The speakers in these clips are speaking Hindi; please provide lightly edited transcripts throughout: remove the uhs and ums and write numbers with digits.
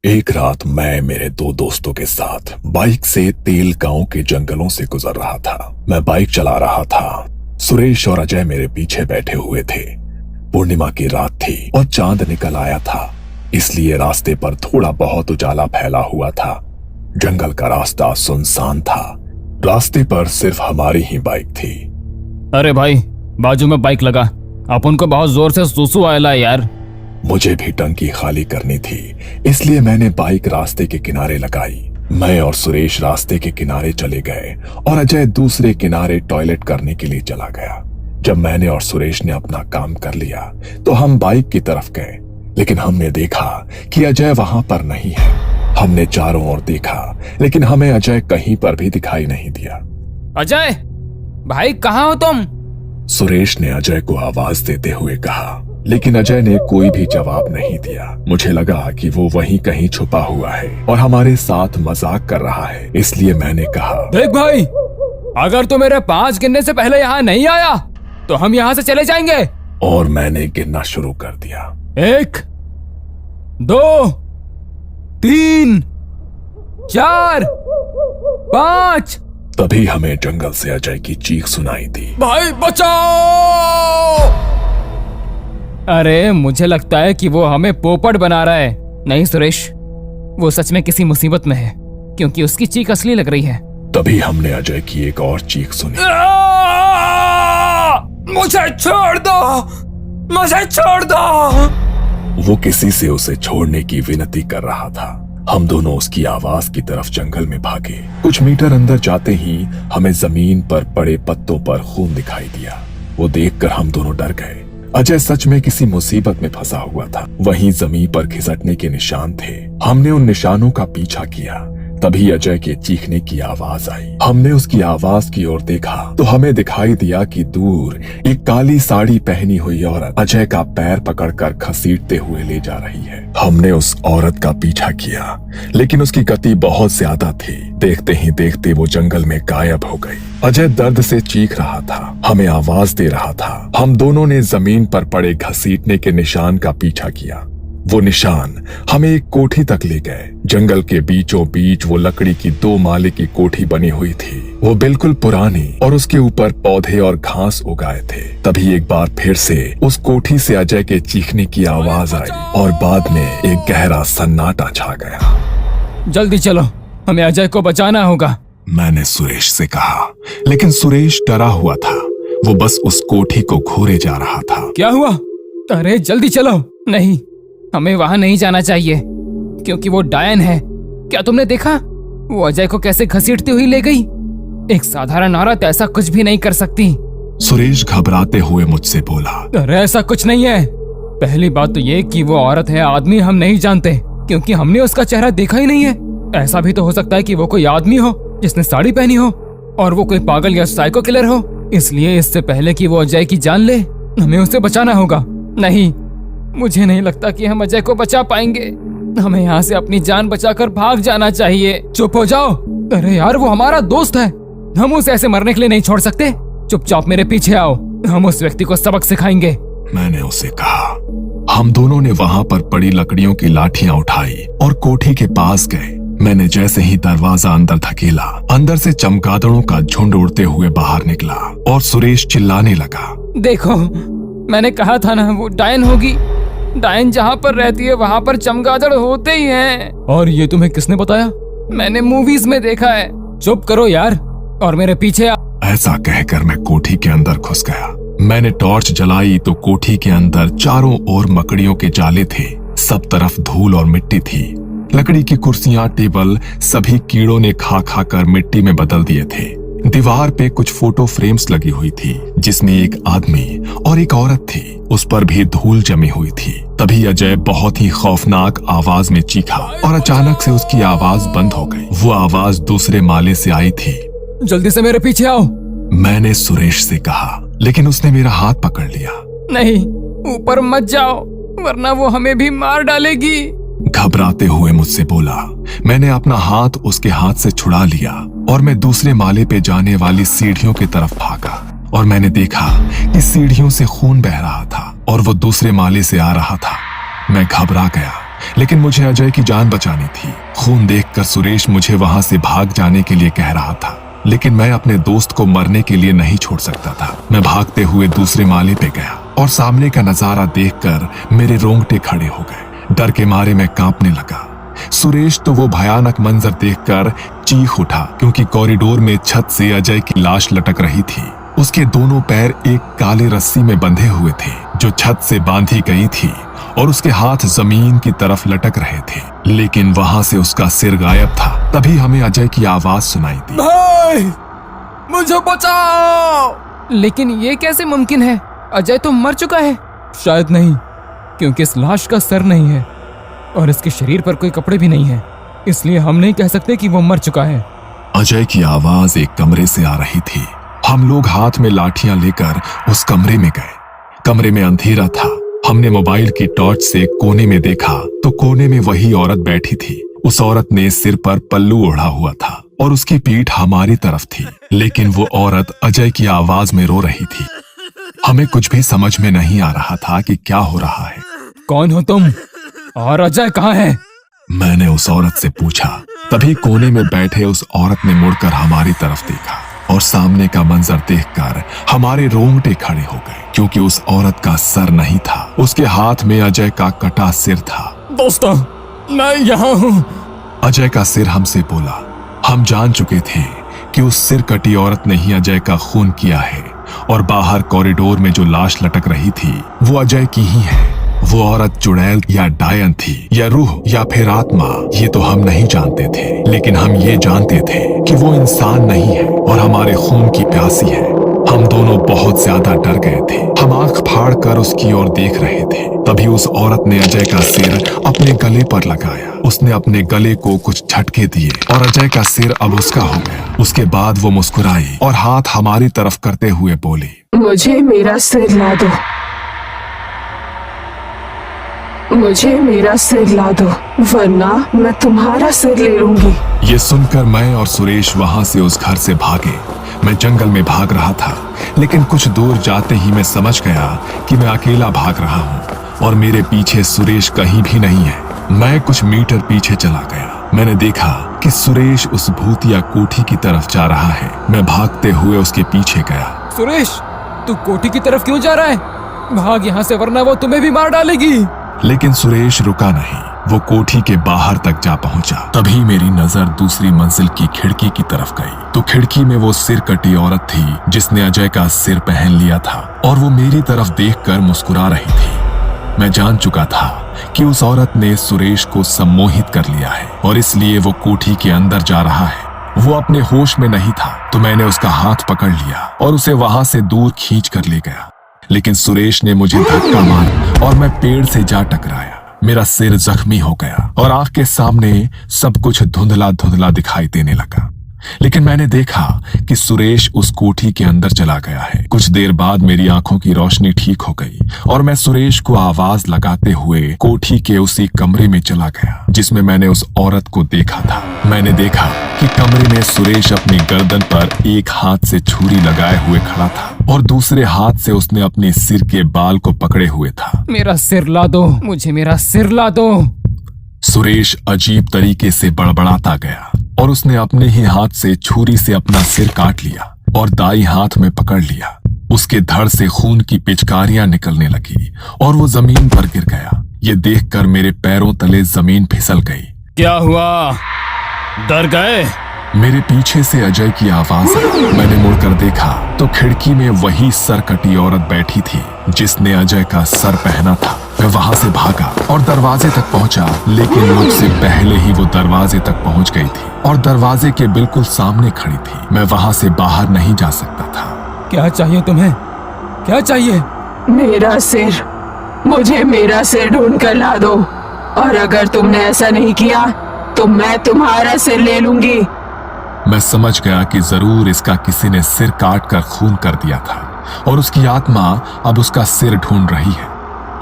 एक रात मैं मेरे दो दोस्तों के साथ बाइक से तेल गांव के जंगलों से गुजर रहा था। मैं बाइक चला रहा था। सुरेश और अजय मेरे पीछे बैठे हुए थे। पूर्णिमा की रात थी और चांद निकल आया था, इसलिए रास्ते पर थोड़ा बहुत उजाला फैला हुआ था। जंगल का रास्ता सुनसान था। रास्ते पर सिर्फ हमारी ही बाइक थी। अरे भाई, बाजू में बाइक लगा, अपन को बहुत जोर से सुसु आया यार। मुझे भी टंकी खाली करनी थी, इसलिए मैंने बाइक रास्ते के किनारे लगाई। मैं और सुरेश रास्ते के किनारे चले गए और अजय दूसरे किनारे टॉयलेट करने के लिए चला गया। जब मैंने और सुरेश ने अपना काम कर लिया तो हम बाइक की तरफ गए, लेकिन हमने देखा कि अजय वहां पर नहीं है। हमने चारों ओर देखा, लेकिन हमें अजय कहीं पर भी दिखाई नहीं दिया। अजय भाई, कहाँ हो तुम? सुरेश ने अजय को आवाज देते हुए कहा, लेकिन अजय ने कोई भी जवाब नहीं दिया। मुझे लगा कि वो वहीं कहीं छुपा हुआ है और हमारे साथ मजाक कर रहा है, इसलिए मैंने कहा, देख भाई, अगर तू मेरे 5 गिनने से पहले यहाँ नहीं आया तो हम यहाँ से चले जाएंगे। और मैंने गिनना शुरू कर दिया। 1 2 3 4 5। तभी हमें जंगल से अजय की चीख सुनाई दी, भाई बचाओ! अरे मुझे लगता है कि वो हमें पोपट बना रहा है। नहीं सुरेश, वो सच में किसी मुसीबत में है, क्योंकि उसकी चीख असली लग रही है। तभी हमने अजय की एक और चीख सुनी। मुझे छोड़ दो, मुझे छोड़ दो। वो किसी से उसे छोड़ने की विनती कर रहा था। हम दोनों उसकी आवाज की तरफ जंगल में भागे। कुछ मीटर अंदर जाते ही हमें जमीन पर पड़े पत्तों पर खून दिखाई दिया। वो देखकर हम दोनों डर गए। अजय सच में किसी मुसीबत में फंसा हुआ था। वहीं जमीन पर खिसकने के निशान थे। हमने उन निशानों का पीछा किया। तभी अजय के चीखने की आवाज आई। हमने उसकी आवाज की ओर देखा तो हमें दिखाई दिया कि दूर एक काली साड़ी पहनी हुई औरत अजय का पैर पकड़कर घसीटते हुए ले जा रही है। हमने उस औरत का पीछा किया, लेकिन उसकी गति बहुत ज्यादा थी। देखते ही देखते वो जंगल में गायब हो गई। अजय दर्द से चीख रहा था, हमें आवाज दे रहा था। हम दोनों ने जमीन पर पड़े घसीटने के निशान का पीछा किया। वो निशान हमें एक कोठी तक ले गए। जंगल के बीचों बीच वो लकड़ी की 2 माले की कोठी बनी हुई थी। वो बिल्कुल पुरानी और उसके ऊपर पौधे और घास उगाए थे। तभी एक बार फिर से उस कोठी से अजय के चीखने की आवाज आई और बाद में एक गहरा सन्नाटा छा गया। जल्दी चलो, हमें अजय को बचाना होगा, मैंने सुरेश से कहा, लेकिन सुरेश डरा हुआ था। वो बस उस कोठी को घूरे जा रहा था। क्या हुआ? अरे जल्दी चलो। नहीं, हमें वहां नहीं जाना चाहिए, क्योंकि वो डायन है। क्या तुमने देखा वो अजय को कैसे घसीटती हुई ले गई? एक साधारण औरत ऐसा कुछ भी नहीं कर सकती। सुरेश घबराते हुए मुझसे बोला, अरे ऐसा कुछ नहीं है। पहली बात तो ये कि वो औरत है, आदमी हम नहीं जानते, क्योंकि हमने उसका चेहरा देखा ही नहीं है। ऐसा भी तो हो सकता है कि वो कोई आदमी हो जिसने साड़ी पहनी हो, और वो कोई पागल या साइको किलर हो। इसलिए इससे पहले कि वो अजय की जान ले, हमें उसे बचाना होगा। नहीं, मुझे नहीं लगता कि हम अजय को बचा पाएंगे। हमें यहाँ से अपनी जान बचाकर भाग जाना चाहिए। चुप हो जाओ। अरे यार, वो हमारा दोस्त है, हम उसे ऐसे मरने के लिए नहीं छोड़ सकते। चुपचाप मेरे पीछे आओ, हम उस व्यक्ति को सबक सिखाएंगे, मैंने उसे कहा। हम दोनों ने वहां पर पड़ी लकड़ियों की लाठियां उठाई और कोठी के पास गए। मैंने जैसे ही दरवाजा अंदर धकेला, अंदर से चमगादड़ों का झुंड उड़ते हुए बाहर निकला और सुरेश चिल्लाने लगा, देखो, मैंने कहा था ना, वो डायन होगी। डायन जहाँ पर रहती है वहाँ पर चमगादड़ होते ही हैं। और ये तुम्हें किसने बताया? मैंने मूवीज में देखा है। चुप करो यार और मेरे पीछे आ। ऐसा कहकर मैं कोठी के अंदर घुस गया। मैंने टॉर्च जलाई तो कोठी के अंदर चारों ओर मकड़ियों के जाले थे। सब तरफ धूल और मिट्टी थी। लकड़ी की कुर्सियां, टेबल सभी कीड़ों ने खा खा कर मिट्टी में बदल दिए थे। दीवार पे कुछ फोटो फ्रेम्स लगी हुई थी, जिसमें एक आदमी और एक औरत थी। उस पर भी धूल जमी हुई थी। तभी अजय बहुत ही खौफनाक आवाज में चीखा और अचानक से उसकी आवाज बंद हो गई। वो आवाज दूसरे माले से आई थी। जल्दी से मेरे पीछे आओ, मैंने सुरेश से कहा, लेकिन उसने मेरा हाथ पकड़ लिया। नहीं, ऊपर मत जाओ, वरना वो हमें भी मार डालेगी। घबराते हुए मुझसे बोला। मैंने अपना हाथ उसके हाथ से छुड़ा लिया और मैं दूसरे माले पे जाने वाली सीढ़ियों की तरफ भागा और मैंने देखा कि सीढ़ियों से खून बह रहा था और वो दूसरे माले से आ रहा था। मैं घबरा गया लेकिन मुझे अजय की जान बचानी थी। खून देखकर सुरेश मुझे वहां से भाग जाने के लिए कह रहा था, लेकिन मैं अपने दोस्त को मरने के लिए नहीं छोड़ सकता था। मैं भागते हुए दूसरे माले पे गया और सामने का नजारा देखकर मेरे रोंगटे खड़े हो गए। डर के मारे मैं कांपने लगा। सुरेश तो वो भयानक मंजर देखकर चीख उठा, क्योंकि कॉरिडोर में छत से अजय की लाश लटक रही थी। उसके दोनों पैर एक काले रस्सी में बंधे हुए थे जो छत से बांधी गई थी, और उसके हाथ जमीन की तरफ लटक रहे थे, लेकिन वहां से उसका सिर गायब था। तभी हमें अजय की आवाज सुनाई दी, भाई मुझे बचाओ। लेकिन ये कैसे मुमकिन है? अजय तो मर चुका है। शायद नहीं, क्योंकि इस लाश का सर नहीं है और इसके शरीर पर कोई कपड़े भी नहीं है, इसलिए हम नहीं कह सकते कि वो मर चुका है। अजय की आवाज एक कमरे से आ रही थी। हम लोग हाथ में लाठियां लेकर उस कमरे में गए। कमरे में अंधेरा था। हमने मोबाइल की टॉर्च से कोने में देखा तो कोने में वही औरत बैठी थी। उस औरत ने सिर पर पल्लू ओढ़ा हुआ था और उसकी पीठ हमारी तरफ थी, लेकिन वो औरत अजय की आवाज में रो रही थी। हमें कुछ भी समझ में नहीं आ रहा था कि क्या हो रहा है। कौन हो तुम और अजय कहाँ है? मैंने उस औरत से पूछा। तभी कोने में बैठे उस औरत ने मुड़कर हमारी तरफ देखा और सामने का मंजर देखकर हमारे रोंगटे खड़े हो गए, क्योंकि उस औरत का सर नहीं था। उसके हाथ में अजय का कटा सिर था। दोस्तों, मैं यहाँ हूँ। अजय का सिर हमसे बोला। हम जान चुके थे कि उस सिर कटी औरत ने ही अजय का खून किया है, और बाहर कॉरिडोर में जो लाश लटक रही थी वो अजय की ही है। वो औरत चुड़ैल या डायन थी, या रूह, या फिर आत्मा, ये तो हम नहीं जानते थे, लेकिन हम ये जानते थे कि वो इंसान नहीं है और हमारे खून की प्यासी है। हम दोनों बहुत ज्यादा डर गए थे। हम आंख फाड़ कर उसकी ओर देख रहे थे। तभी उस औरत ने अजय का सिर अपने गले पर लगाया। उसने अपने गले को कुछ झटके दिए और अजय का सिर अब उसका हो गया। उसके बाद वो मुस्कुराई और हाथ हमारी तरफ करते हुए बोली, मुझे मेरा सिर ला दो, मुझे मेरा सिर ला दो, वरना मैं तुम्हारा सिर ले लूंगी। ये सुनकर मैं और सुरेश वहां से उस घर से भागे। मैं जंगल में भाग रहा था, लेकिन कुछ दूर जाते ही मैं समझ गया कि मैं अकेला भाग रहा हूँ और मेरे पीछे सुरेश कहीं भी नहीं है। मैं कुछ मीटर पीछे चला गया। मैंने देखा कि सुरेश उस भूतिया कोठी की तरफ जा रहा है। मैं भागते हुए उसके पीछे गया। सुरेश, तू कोठी की तरफ क्यों जा रहा है? भाग यहाँ से, वरना वो तुम्हें भी मार डालेगी। लेकिन सुरेश रुका नहीं। वो कोठी के बाहर तक जा पहुंचा। तभी मेरी नजर दूसरी मंजिल की खिड़की की तरफ गई, तो खिड़की में वो सिर कटी औरत थी जिसने अजय का सिर पहन लिया था, और वो मेरी तरफ देखकर मुस्कुरा रही थी। मैं जान चुका था कि उस औरत ने सुरेश को सम्मोहित कर लिया है और इसलिए वो कोठी के अंदर जा रहा है। वो अपने होश में नहीं था, तो मैंने उसका हाथ पकड़ लिया और उसे वहां से दूर खींच कर ले गया। लेकिन सुरेश ने मुझे धक्का मारा और मैं पेड़ से जा टकराया। मेरा सिर जख्मी हो गया और आंख के सामने सब कुछ धुंधला धुंधला दिखाई देने लगा। लेकिन मैंने देखा कि सुरेश उस कोठी के अंदर चला गया है। कुछ देर बाद मेरी आंखों की रोशनी ठीक हो गई और मैं सुरेश को आवाज लगाते हुए कोठी के उसी कमरे में चला गया जिसमें मैंने उस औरत को देखा था। मैंने देखा कि कमरे में सुरेश अपनी गर्दन पर एक हाथ से छुरी लगाए हुए खड़ा था और दूसरे हाथ से उसने अपने सिर के बाल को पकड़े हुए था। मेरा सिर ला दो, मुझे मेरा सिर ला दो। सुरेश अजीब तरीके से बड़बड़ाता गया और उसने अपने ही हाथ से छुरी से अपना सिर काट लिया और दाई हाथ में पकड़ लिया। उसके धड़ से खून की पिचकारियां निकलने लगी और वो जमीन पर गिर गया। ये देखकर मेरे पैरों तले जमीन फिसल गई। क्या हुआ? डर गए? मेरे पीछे से अजय की आवाज आई। मैंने मुड़कर देखा तो खिड़की में वही सर कटी औरत बैठी थी जिसने अजय का सर पहना था। मैं वहां से भागा और दरवाजे तक पहुंचा, लेकिन मुझसे पहले ही वो दरवाजे तक पहुंच गई थी और दरवाजे के बिल्कुल सामने खड़ी थी। मैं वहां से बाहर नहीं जा सकता था। क्या चाहिए तुम्हें? क्या चाहिए? मेरा सिर, मुझे मेरा सिर ढूंढ कर ला दो, और अगर तुमने ऐसा नहीं किया तो मैं तुम्हारा सिर ले लूंगी। मैं समझ गया कि जरूर इसका किसी ने सिर काट कर खून कर दिया था और उसकी आत्मा अब उसका सिर ढूंढ रही है।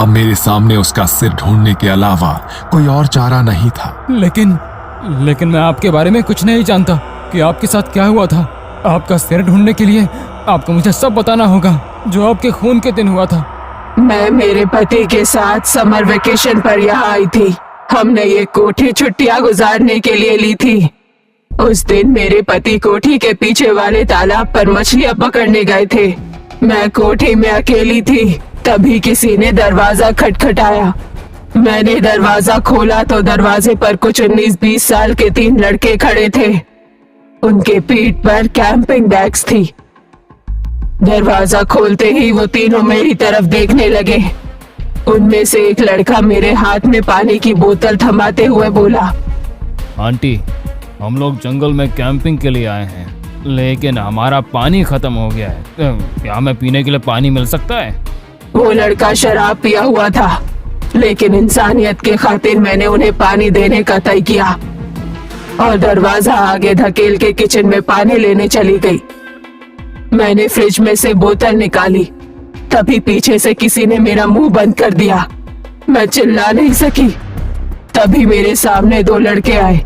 अब मेरे सामने उसका सिर ढूंढने के अलावा कोई और चारा नहीं था। लेकिन मैं आपके बारे में कुछ नहीं जानता कि आपके साथ क्या हुआ था। आपका सिर ढूंढने के लिए आपको मुझे सब बताना होगा जो आपके खून के दिन हुआ था। मैं मेरे पति के साथ समर वेकेशन पर यहाँ आई थी। हमने ये कोठी छुट्टियां गुजारने के लिए ली थी। उस दिन मेरे पति कोठी के पीछे वाले तालाब पर मछलियां पकड़ने गए थे। मैं कोठी में अकेली थी, तभी किसी ने दरवाजा खटखटाया। मैंने दरवाजा खोला तो दरवाजे पर कुछ 19-20 साल के 3 लड़के खड़े थे। उनके पीठ पर कैंपिंग बैग्स थी। दरवाजा खोलते ही वो तीनों मेरी तरफ देखने लगे। उनमें से एक लड़का मेरे हाथ में पानी की बोतल थमाते हुए बोला, आंटी, हम लोग जंगल में कैंपिंग के लिए आए हैं, लेकिन हमारा पानी खत्म हो गया है। क्या हमें पीने के लिए पानी मिल सकता है? वो लड़का शराब पिया हुआ था, लेकिन इंसानियत के खातिर मैंने उन्हें पानी देने का तय किया और दरवाजा आगे धकेल के किचन में पानी लेने चली गई। मैंने फ्रिज में से बोतल निकाली, तभी पीछे से किसी ने मेरा मुंह बंद कर दिया। मैं चिल्ला नहीं सकी। तभी मेरे सामने 2 लड़के आए।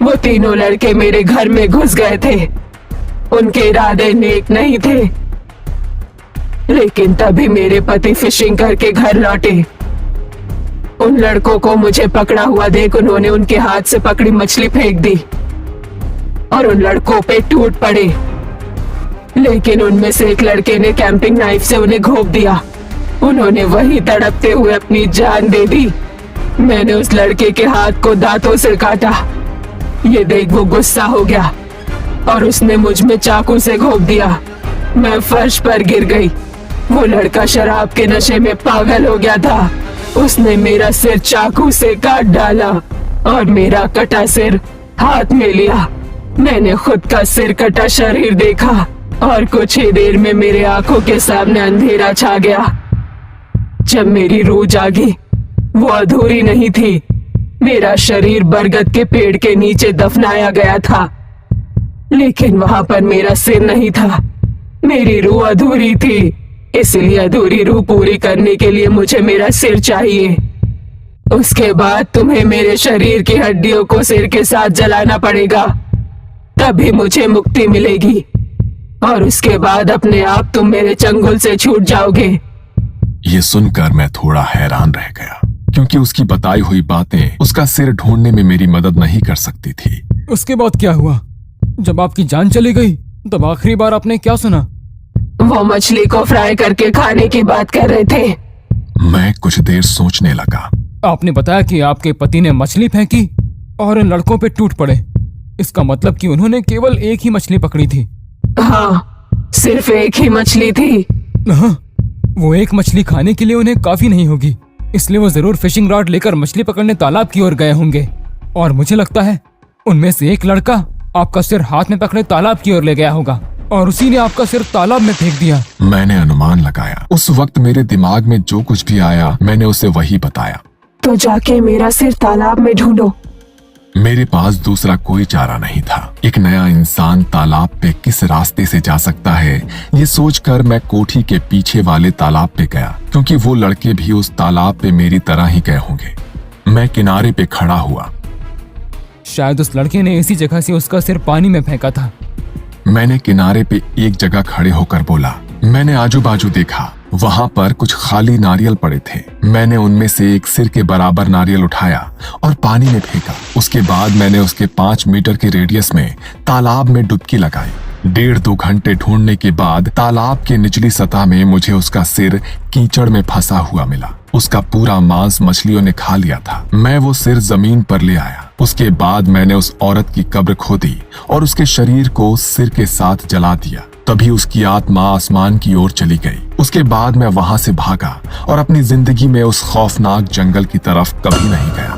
वो तीनों लड़के मेरे घर में घुस गए थे। उनके इरादे नेक नहीं थे, लेकिन तभी मेरे पति फिशिंग करके घर लौटे। उन लड़कों को मुझे पकड़ा हुआ देख उन्होंने उनके हाथ से पकड़ी मछली फेंक दी और उन लड़कों पे टूट पड़े। लेकिन उनमें से एक लड़के ने कैंपिंग नाइफ से उन्हें घोंप दिया। उन्होंने वहीं तड़पते हुए अपनी जान दे दी। मैंने उस लड़के के हाथ को दांतों से काटा। ये देख वो गुस्सा हो गया और उसने मुझ में चाकू से घोंप दिया। मैं फर्श पर गिर गई। वो लड़का शराब के नशे में पागल हो गया था। उसने मेरा सिर चाकू से काट डाला और मेरा कटा सिर हाथ में लिया। मैंने खुद का सिर कटा शरीर देखा और कुछ ही देर में मेरे आंखों के सामने अंधेरा छा गया। जब मेरी रूह जागी, वो अधूरी नहीं थी। मेरा शरीर बरगद के पेड़ के नीचे दफनाया गया था, लेकिन वहां पर मेरा सिर नहीं था। मेरी रूह अधूरी थी, इसलिए अधूरी रूह पूरी करने के लिए मुझे मेरा सिर चाहिए। उसके बाद तुम्हें मेरे शरीर की हड्डियों को सिर के साथ जलाना पड़ेगा, तभी मुझे मुक्ति मिलेगी और उसके बाद अपने आप तुम मेरे चंगुल से छूट जाओगे। ये सुनकर मैं थोड़ा हैरान रह गया, क्योंकि उसकी बताई हुई बातें उसका सिर ढूंढने में मेरी मदद नहीं कर सकती थी। उसके बाद क्या हुआ? जब आपकी जान चली गई तब आखिरी बार आपने क्या सुना? वो मछली को फ्राई करके खाने की बात कर रहे थे। मैं कुछ देर सोचने लगा। आपने बताया कि आपके पति ने मछली फेंकी और इन लड़कों पे टूट पड़े। इसका मतलब कि उन्होंने केवल एक ही मछली पकड़ी थी। हाँ, सिर्फ एक ही मछली थी। हाँ, वो एक मछली खाने के लिए उन्हें काफी नहीं होगी, इसलिए वो जरूर फिशिंग रॉड लेकर मछली पकड़ने तालाब की ओर गए होंगे। और मुझे लगता है उनमें से एक लड़का आपका सिर हाथ में पकड़े तालाब की ओर ले गया होगा और उसी ने आपका सिर तालाब में फेंक दिया। मैंने अनुमान लगाया। उस वक्त मेरे दिमाग में जो कुछ भी आया मैंने उसे वही बताया। तो जाके मेरा सिर तालाब में ढूंढो। मेरे पास दूसरा कोई चारा नहीं था। एक नया इंसान तालाब पे किस रास्ते से जा सकता है, ये सोचकर मैं कोठी के पीछे वाले तालाब पे गया, क्योंकि वो लड़के भी उस तालाब पे मेरी तरह ही गए होंगे। मैं किनारे पे खड़ा हुआ। शायद उस लड़के ने इसी जगह से उसका सिर पानी में फेंका था। मैंने किनारे पे एक जगह खड़े होकर बोला। मैंने आजू बाजू देखा, वहां पर कुछ खाली नारियल पड़े थे। मैंने उनमें से एक सिर के बराबर नारियल उठाया और पानी में फेंका। उसके बाद मैंने उसके 5 मीटर के रेडियस में तालाब में डुबकी लगाई। 1.5-2 घंटे ढूंढने के बाद तालाब के निचली सतह में मुझे उसका सिर कीचड़ में फंसा हुआ मिला। उसका पूरा मांस मछलियों ने खा लिया था। मैं वो सिर जमीन पर ले आया। उसके बाद मैंने उस औरत की कब्र खोदी और उसके शरीर को सिर के साथ जला दिया। तभी उसकी आत्मा आसमान की ओर चली गई। उसके बाद मैं वहां से भागा और अपनी जिंदगी में उस खौफनाक जंगल की तरफ कभी नहीं गया।